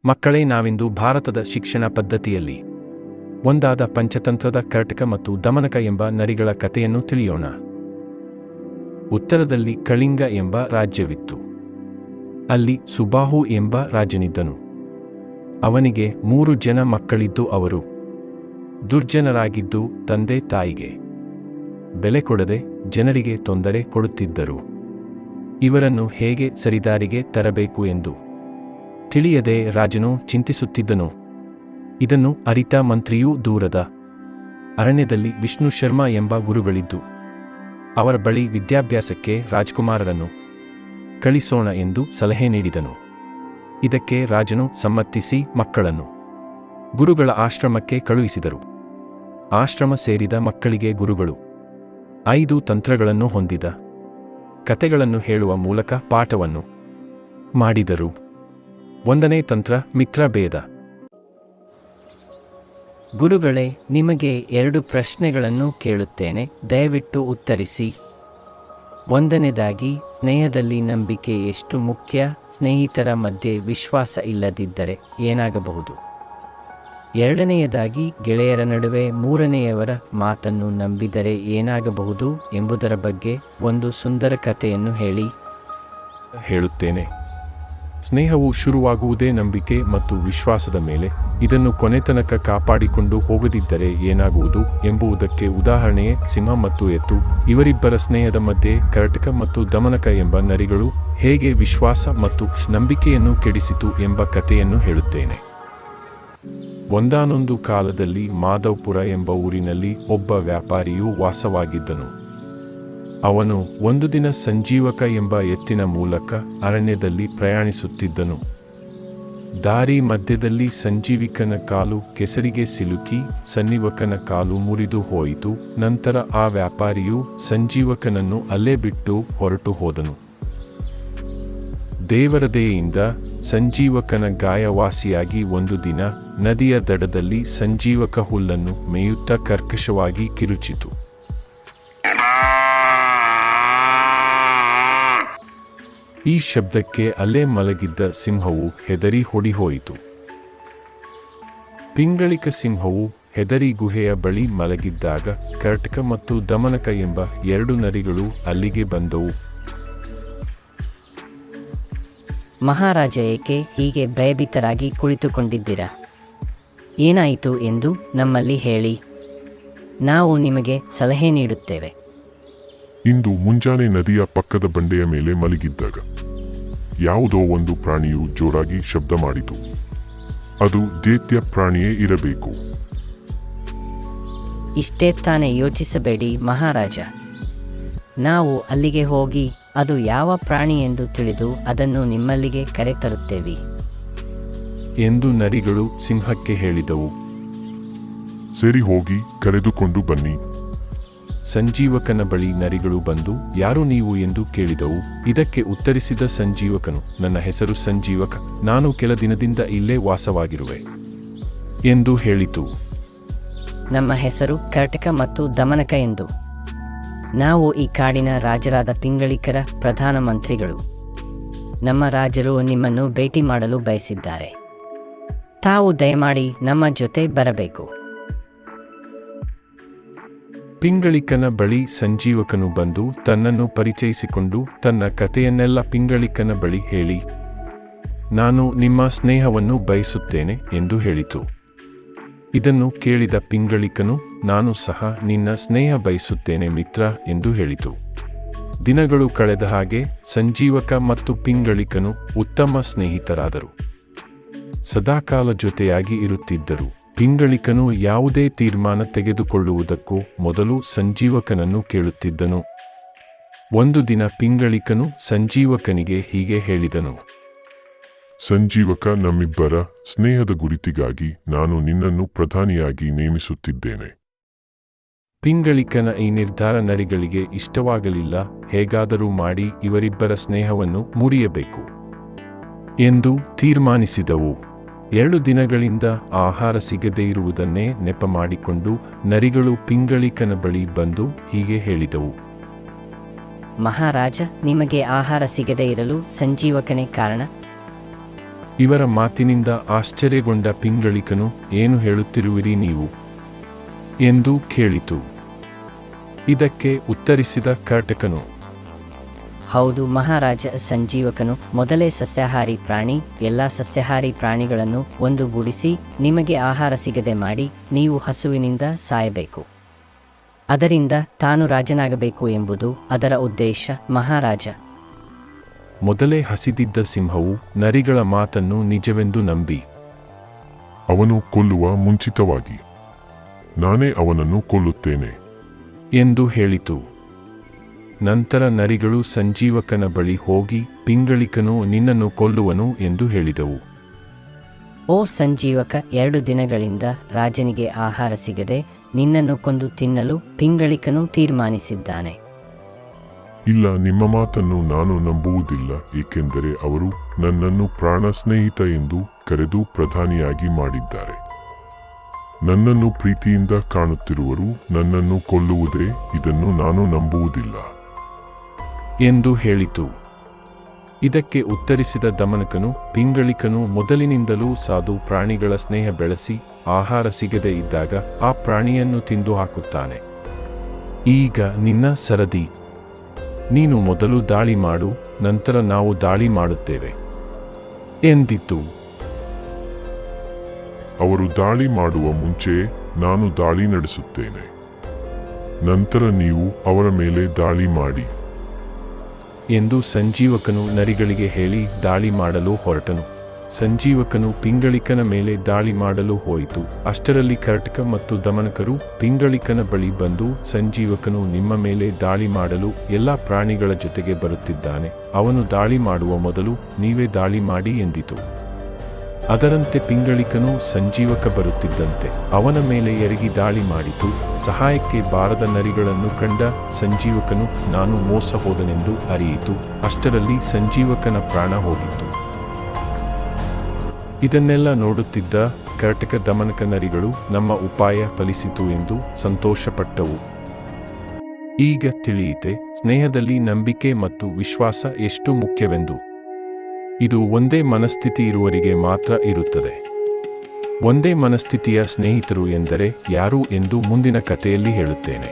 ಮಕ್ಕಳೇ, ನಾವಿಂದು ಭಾರತದ ಶಿಕ್ಷಣ ಪದ್ಧತಿಯಲ್ಲಿ ಒಂದಾದ ಪಂಚತಂತ್ರದ ಕರ್ಟಕ ಮತ್ತು ದಮನಕ ಎಂಬ ನರಿಗಳ ಕಥೆಯನ್ನು ತಿಳಿಯೋಣ. ಉತ್ತರದಲ್ಲಿ ಕಳಿಂಗ ಎಂಬ ರಾಜ್ಯವಿತ್ತು. ಅಲ್ಲಿ ಸುಬಾಹು ಎಂಬ ರಾಜನಿದ್ದನು. ಅವನಿಗೆ 3 ಜನ ಮಕ್ಕಳಿದ್ದು ಅವರು ದುರ್ಜನರಾಗಿದ್ದು ತಂದೆ ತಾಯಿಗೆ ಬೆಲೆ ಕೊಡದೆ ಜನರಿಗೆ ತೊಂದರೆ ಕೊಡುತ್ತಿದ್ದರು. ಇವರನ್ನು ಹೇಗೆ ಸರಿದಾರಿಗೆ ತರಬೇಕು ಎಂದು ತಿಳಿಯದೆ ರಾಜನು ಚಿಂತಿಸುತ್ತಿದ್ದನು. ಇದನ್ನು ಅರಿತ ಮಂತ್ರಿಯೂ ದೂರದ ಅರಣ್ಯದಲ್ಲಿ ವಿಷ್ಣು ಶರ್ಮಾ ಎಂಬ ಗುರುಗಳಿದ್ದು ಅವರ ಬಳಿ ವಿದ್ಯಾಭ್ಯಾಸಕ್ಕೆ ರಾಜಕುಮಾರರನ್ನು ಕಳಿಸೋಣ ಎಂದು ಸಲಹೆ ನೀಡಿದನು. ಇದಕ್ಕೆ ರಾಜನು ಸಮ್ಮತಿಸಿ ಮಕ್ಕಳನ್ನು ಗುರುಗಳ ಆಶ್ರಮಕ್ಕೆ ಕಳುಹಿಸಿದರು. ಆಶ್ರಮ ಸೇರಿದ ಮಕ್ಕಳಿಗೆ ಗುರುಗಳು 5 ತಂತ್ರಗಳನ್ನು ಹೊಂದಿದ ಕತೆಗಳನ್ನು ಹೇಳುವ ಮೂಲಕ ಪಾಠವನ್ನು ಮಾಡಿದರು. 1ನೇ ತಂತ್ರ ಮಿತ್ರಭೇದ. ಗುರುಗಳೇ, ನಿಮಗೆ 2 ಪ್ರಶ್ನೆಗಳನ್ನು ಕೇಳುತ್ತೇನೆ, ದಯವಿಟ್ಟು ಉತ್ತರಿಸಿ. 1ನೇದಾಗಿ, ಸ್ನೇಹದಲ್ಲಿ ನಂಬಿಕೆ ಎಷ್ಟು ಮುಖ್ಯ? ಸ್ನೇಹಿತರ ಮಧ್ಯೆ ವಿಶ್ವಾಸ ಇಲ್ಲದಿದ್ದರೆ ಏನಾಗಬಹುದು? 2ನೇಯದಾಗಿ, ಗೆಳೆಯರ ನಡುವೆ 3ನೇಯವರ ಮಾತನ್ನು ನಂಬಿದರೆ ಏನಾಗಬಹುದು ಎಂಬುದರ ಬಗ್ಗೆ ಒಂದು ಸುಂದರ ಕಥೆಯನ್ನು ಹೇಳಿ. ಹೇಳುತ್ತೇನೆ. ಸ್ನೇಹವು ಶುರುವಾಗುವುದೇ ನಂಬಿಕೆ ಮತ್ತು ವಿಶ್ವಾಸದ ಮೇಲೆ. ಇದನ್ನು ಕೊನೆತನಕ ಕಾಪಾಡಿಕೊಂಡು ಹೋಗದಿದ್ದರೆ ಏನಾಗುವುದು ಎಂಬುದಕ್ಕೆ ಉದಾಹರಣೆಯೇ ಸಿಂಹ ಮತ್ತು ಎತ್ತು. ಇವರಿಬ್ಬರ ಸ್ನೇಹದ ಮಧ್ಯೆ ಕರ್ಟಕ ಮತ್ತು ದಮನಕ ಎಂಬ ನರಿಗಳು ಹೇಗೆ ವಿಶ್ವಾಸ ಮತ್ತು ನಂಬಿಕೆಯನ್ನು ಕೆಡಿಸಿತು ಎಂಬ ಕಥೆಯನ್ನು ಹೇಳುತ್ತೇನೆ. ಒಂದಾನೊಂದು ಕಾಲದಲ್ಲಿ ಮಾಧವಪುರ ಎಂಬ ಊರಿನಲ್ಲಿ ಒಬ್ಬ ವ್ಯಾಪಾರಿಯು ವಾಸವಾಗಿದ್ದನು. ಅವನು ಒಂದು ದಿನ ಸಂಜೀವಕ ಎಂಬ ಎತ್ತಿನ ಮೂಲಕ ಅರಣ್ಯದಲ್ಲಿ ಪ್ರಯಾಣಿಸುತ್ತಿದ್ದನು. ದಾರಿ ಮಧ್ಯದಲ್ಲಿ ಸಂಜೀವಿಕನ ಕಾಲು ಕೆಸರಿಗೆ ಸಿಲುಕಿ ಸಂಜೀವಕನ ಕಾಲು ಮುರಿದು ಹೋಯಿತು. ನಂತರ ಆ ವ್ಯಾಪಾರಿಯು ಸಂಜೀವಕನನ್ನು ಅಲ್ಲೇ ಬಿಟ್ಟು ಹೊರಟು ಹೋದನು. ದೇವರ ದಯೆಯಿಂದ ಸಂಜೀವಕನ ಗಾಯವಾಸಿಯಾಗಿ ಒಂದು ದಿನ ನದಿಯ ದಡದಲ್ಲಿ ಸಂಜೀವಕ ಹುಲ್ಲನ್ನು ಮೇಯುತ್ತಾ ಕರ್ಕಶವಾಗಿ ಕಿರುಚಿತು. ಈ ಶಬ್ದಕ್ಕೆ ಅಲ್ಲೇ ಮಲಗಿದ್ದ ಸಿಂಹವು ಹೆದರಿ ಹೊಡಿಹೋಯಿತು. ಪಿಂಗಳಿಕ ಸಿಂಹವು ಹೆದರಿ ಗುಹೆಯ ಬಳಿ ಮಲಗಿದ್ದಾಗ ಕರ್ಟಕ ಮತ್ತು ದಮನಕ ಎಂಬ 2 ನರಿಗಳು ಅಲ್ಲಿಗೆ ಬಂದವು. ಮಹಾರಾಜ, ಏಕೆ ಹೀಗೆ ಭಯಭೀತರಾಗಿ ಕುಳಿತುಕೊಂಡಿದ್ದೀರಾ? ಏನಾಯಿತು ಎಂದು ನಮ್ಮಲ್ಲಿ ಹೇಳಿ, ನಾವು ನಿಮಗೆ ಸಲಹೆ ನೀಡುತ್ತೇವೆ. ಇಂದು ಮುಂಜಾನೆ ನದಿಯ ಪಕ್ಕದ ಬಂಡೆಯ ಮೇಲೆ ಮಲಗಿದ್ದಾಗ ಯಾವುದೋ ಒಂದು ಪ್ರಾಣಿಯು ಜೋರಾಗಿ ಶಬ್ದ ಮಾಡಿತು. ಅದು ದೈತ್ಯ ಪ್ರಾಣಿಯೇ ಇರಬೇಕು. ಇಷ್ಟೇ ತಾನೇ? ಯೋಚಿಸಬೇಡಿ ಮಹಾರಾಜ. ನಾವು ಅಲ್ಲಿಗೆ ಹೋಗಿ ಅದು ಯಾವ ಪ್ರಾಣಿ ಎಂದು ತಿಳಿದು ಅದನ್ನು ನಿಮ್ಮಲ್ಲಿಗೆ ಕರೆತರುತ್ತೇವೆ ಎಂದು ನರಿಗಳು ಸಿಂಹಕ್ಕೆ ಹೇಳಿದವು. ಸರಿ, ಹೋಗಿ ಕರೆದುಕೊಂಡು ಬನ್ನಿ. ಸಂಜೀವಕನ ಬಳಿ ನರಿಗಳು ಬಂದು, ಯಾರು ನೀವು ಎಂದು ಕೇಳಿದವು. ಇದಕ್ಕೆ ಉತ್ತರಿಸಿದ ಸಂಜೀವಕನು, ನನ್ನ ಹೆಸರು ಸಂಜೀವಕ, ನಾನು ಕೆಲ ದಿನದಿಂದ ಇಲ್ಲೇ ವಾಸವಾಗಿರುವೆ ಎಂದು ಹೇಳಿತು. ನಮ್ಮ ಹೆಸರು ಕರ್ಟಕ ಮತ್ತು ದಮನಕ ಎಂದು. ನಾವು ಈ ಕಾಡಿನ ರಾಜರಾದ ಪಿಂಗಳಿಕರ ಪ್ರಧಾನ ಮಂತ್ರಿಗಳು. ನಮ್ಮ ರಾಜರು ನಿಮ್ಮನ್ನು ಭೇಟಿ ಮಾಡಲು ಬಯಸಿದ್ದಾರೆ. ತಾವು ದಯಮಾಡಿ ನಮ್ಮ ಜೊತೆ ಬರಬೇಕು. ಪಿಂಗಳಿಕನ ಬಳಿ ಸಂಜೀವಕನು ಬಂದು ತನ್ನನ್ನು ಪರಿಚಯಿಸಿಕೊಂಡು ತನ್ನ ಕಥೆಯನ್ನೆಲ್ಲ ಪಿಂಗಳಿಕನ ಬಳಿ ಹೇಳಿ, ನಾನು ನಿಮ್ಮ ಸ್ನೇಹವನ್ನು ಬಯಸುತ್ತೇನೆ ಎಂದು ಹೇಳಿತು. ಇದನ್ನು ಕೇಳಿದ ಪಿಂಗಳಿಕನು, ನಾನು ಸಹ ನಿನ್ನ ಸ್ನೇಹ ಬಯಸುತ್ತೇನೆ ಮಿತ್ರ ಎಂದು ಹೇಳಿತು. ದಿನಗಳು ಕಳೆದ ಹಾಗೆ ಸಂಜೀವಕ ಮತ್ತು ಪಿಂಗಳಿಕನು ಉತ್ತಮ ಸ್ನೇಹಿತರಾದರು. ಸದಾಕಾಲ ಜೊತೆಯಾಗಿ ಇರುತ್ತಿದ್ದರು. ಪಿಂಗಳಿಕನು ಯಾವುದೇ ತೀರ್ಮಾನ ತೆಗೆದುಕೊಳ್ಳುವುದಕ್ಕೂ ಮೊದಲು ಸಂಜೀವಕನನ್ನು ಕೇಳುತ್ತಿದ್ದನು. ಒಂದು ದಿನ ಪಿಂಗಳಿಕನು ಸಂಜೀವಕನಿಗೆ ಹೀಗೆ ಹೇಳಿದನು. ಸಂಜೀವಕ, ನಮ್ಮಿಬ್ಬರ ಸ್ನೇಹದ ಗುರಿತಿಗಾಗಿ ನಾನು ನಿನ್ನನ್ನು ಪ್ರಧಾನಿಯಾಗಿ ನೇಮಿಸುತ್ತಿದ್ದೇನೆ. ಪಿಂಗಳಿಕನ ಈ ನಿರ್ಧಾರ ನರಿಗಳಿಗೆ ಇಷ್ಟವಾಗಲಿಲ್ಲ. ಹೇಗಾದರೂ ಮಾಡಿ ಇವರಿಬ್ಬರ ಸ್ನೇಹವನ್ನು ಮುರಿಯಬೇಕು ಎಂದು ತೀರ್ಮಾನಿಸಿದವು. 2 ದಿನಗಳಿಂದ ಆಹಾರ ಸಿಗದೇ ಇರುವುದನ್ನೇ ನೆಪ ಮಾಡಿಕೊಂಡು ನರಿಗಳು ಪಿಂಗಳಿಕನ ಬಳಿ ಬಂದು ಹೀಗೆ ಹೇಳಿದವು. ಮಹಾರಾಜ, ನಿಮಗೆ ಆಹಾರ ಸಿಗದೇ ಇರಲು ಸಂಜೀವಕನೇ ಕಾರಣ. ಇವರ ಮಾತಿನಿಂದ ಆಶ್ಚರ್ಯಗೊಂಡ ಪಿಂಗಳಿಕನು, ಏನು ಹೇಳುತ್ತಿರುವಿರಿ ನೀವು ಎಂದು ಕೇಳಿತು. ಇದಕ್ಕೆ ಉತ್ತರಿಸಿದ ಕರ್ಟಕನು, ಹೌದು ಮಹಾರಾಜ, ಸಂಜೀವಕನು ಮೊದಲೇ ಸಸ್ಯಾಹಾರಿ ಪ್ರಾಣಿ. ಎಲ್ಲ ಸಸ್ಯಾಹಾರಿ ಪ್ರಾಣಿಗಳನ್ನು ಒಂದುಗೂಡಿಸಿ ನಿಮಗೆ ಆಹಾರ ಸಿಗದೆ ಮಾಡಿ ನೀವು ಹಸುವಿನಿಂದ ಸಾಯಬೇಕು. ಅದರಿಂದ ತಾನು ರಾಜನಾಗಬೇಕು ಎಂಬುದು ಅದರ ಉದ್ದೇಶ ಮಹಾರಾಜ. ಮೊದಲೇ ಹಸಿದಿದ್ದ ಸಿಂಹವು ನರಿಗಳ ಮಾತನ್ನು ನಿಜವೆಂದು ನಂಬಿ, ಅವನು ಕೊಲ್ಲುವ ಮುಂಚಿತವಾಗಿ ನಾನೇ ಅವನನ್ನು ಕೊಲ್ಲುತ್ತೇನೆ ಎಂದು ಹೇಳಿತು. ನಂತರ ನರಿಗಳು ಸಂಜೀವಕನ ಬಳಿ ಹೋಗಿ, ಪಿಂಗಳಿಕನು ನಿನ್ನನ್ನು ಕೊಲ್ಲುವನು ಎಂದು ಹೇಳಿದವು. ಓ ಸಂಜೀವಕ, 2 ದಿನಗಳಿಂದ ರಾಜನಿಗೆ ಆಹಾರ ಸಿಗದೆ ನಿನ್ನನ್ನು ಕೊಂದು ತಿನ್ನಲು ಪಿಂಗಳಿಕನು ತೀರ್ಮಾನಿಸಿದ್ದಾನೆ. ಇಲ್ಲ, ನಿಮ್ಮ ಮಾತನ್ನು ನಾನು ನಂಬುವುದಿಲ್ಲ, ಏಕೆಂದರೆ ಅವರು ನನ್ನನ್ನು ಪ್ರಾಣ ಸ್ನೇಹಿತ ಎಂದು ಕರೆದು ಪ್ರಧಾನಿಯಾಗಿ ಮಾಡಿದ್ದಾರೆ. ನನ್ನನ್ನು ಪ್ರೀತಿಯಿಂದ ಕಾಣುತ್ತಿರುವರು ನನ್ನನ್ನು ಕೊಲ್ಲುವುದೇ, ಇದನ್ನು ನಾನು ನಂಬುವುದಿಲ್ಲ ಎಂದು ಹೇಳಿತು. ಇದಕ್ಕೆ ಉತ್ತರಿಸಿದ ದಮನಕನು, ಪಿಂಗಳಿಕನು ಮೊದಲಿನಿಂದಲೂ ಸಾಧು ಪ್ರಾಣಿಗಳ ಸ್ನೇಹ ಬೆಳೆಸಿ ಆಹಾರ ಸಿಗದೆ ಇದ್ದಾಗ ಆ ಪ್ರಾಣಿಯನ್ನು ತಿಂದು ಹಾಕುತ್ತಾನೆ. ಈಗ ನಿನ್ನ ಸರದಿ. ನೀನು ಮೊದಲು ದಾಳಿ ಮಾಡು, ನಂತರ ನಾವು ದಾಳಿ ಮಾಡುತ್ತೇವೆ ಎಂದಿತು. ಅವರು ದಾಳಿ ಮಾಡುವ ಮುಂಚೆ ನಾನು ದಾಳಿ ನಡೆಸುತ್ತೇನೆ, ನಂತರ ನೀವು ಅವರ ಮೇಲೆ ದಾಳಿ ಮಾಡಿ ಎಂದು ಸಂಜೀವಕನು ನರಿಗಳಿಗೆ ಹೇಳಿ ದಾಳಿ ಮಾಡಲು ಹೊರಟನು. ಸಂಜೀವಕನು ಪಿಂಗಳಿಕನ ಮೇಲೆ ದಾಳಿ ಮಾಡಲು ಹೋಯಿತು. ಅಷ್ಟರಲ್ಲಿ ಕರ್ಟಕ ಮತ್ತು ದಮನಕರು ಪಿಂಗಳಿಕನ ಬಳಿ ಬಂದು, ಸಂಜೀವಕನು ನಿಮ್ಮ ಮೇಲೆ ದಾಳಿ ಮಾಡಲು ಎಲ್ಲ ಪ್ರಾಣಿಗಳ ಜೊತೆಗೆ ಬರುತ್ತಿದ್ದಾನೆ, ಅವನು ದಾಳಿ ಮಾಡುವ ಮೊದಲು ನೀವೇ ದಾಳಿ ಮಾಡಿ ಎಂದಿತು. ಅದರಂತೆ ಪಿಂಗಳಿಕನು ಸಂಜೀವಕ ಬರುತ್ತಿದ್ದಂತೆ ಅವನ ಮೇಲೆ ಎರಗಿ ದಾಳಿ ಮಾಡಿತು. ಸಹಾಯಕ್ಕೆ ಬಾರದ ನರಿಗಳನ್ನು ಕಂಡ ಸಂಜೀವಕನು ನಾನು ಮೋಸ ಹೋದನೆಂದು ಅರಿಯಿತು. ಅಷ್ಟರಲ್ಲಿ ಸಂಜೀವಕನ ಪ್ರಾಣ ಹೋಗಿತ್ತು. ಇದನ್ನೆಲ್ಲ ನೋಡುತ್ತಿದ್ದ ಕರ್ಟಕ ದಮನಕ ನರಿಗಳು ನಮ್ಮ ಉಪಾಯ ಫಲಿಸಿತು ಎಂದು ಸಂತೋಷಪಟ್ಟವು. ಈಗ ತಿಳಿಯಿತೆ ಸ್ನೇಹದಲ್ಲಿ ನಂಬಿಕೆ ಮತ್ತು ವಿಶ್ವಾಸ ಎಷ್ಟು ಮುಖ್ಯವೆಂದು. ಇದು ಒಂದೇ ಮನಸ್ಥಿತಿ ಇರುವವರಿಗೆ ಮಾತ್ರ ಇರುತ್ತದೆ. ಒಂದೇ ಮನಸ್ಥಿತಿಯ ಸ್ನೇಹಿತರು ಎಂದರೆ ಯಾರು ಎಂದು ಮುಂದಿನ ಕಥೆಯಲ್ಲಿ ಹೇಳುತ್ತೇನೆ.